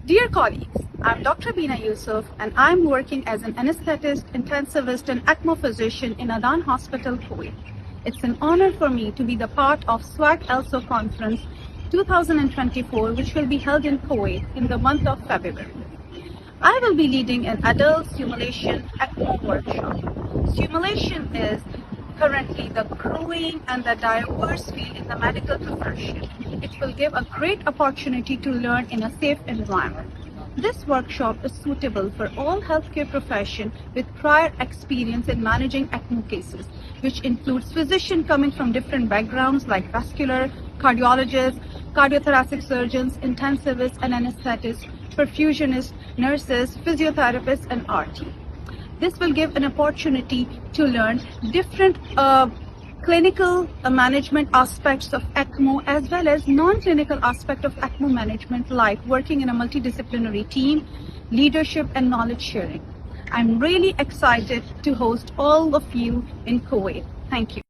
Dear colleagues, I'm Dr. Beena Yousuf and I'm working as an anesthetist, intensivist and ECMO physician in Adan Hospital, Kuwait. It's an honor for me to be the part of SWAAC ELSO Conference 2024, which will be held in Kuwait in the month of February. I will be leading an adult simulation ECMO workshop. Simulation is currently the growing and the diverse field in the medical profession. It will give a great opportunity to learn in a safe environment. This workshop is suitable for all healthcare professions with prior experience in managing ECMO cases, which includes physicians coming from different backgrounds like vascular, cardiologists, cardiothoracic surgeons, intensivists and anesthetists, perfusionists, nurses, physiotherapists and RT. This will give an opportunity to learn different clinical management aspects of ECMO as well as non-clinical aspect of ECMO management like working in a multidisciplinary team, leadership and knowledge sharing. I'm really excited to host all of you in Kuwait. Thank you.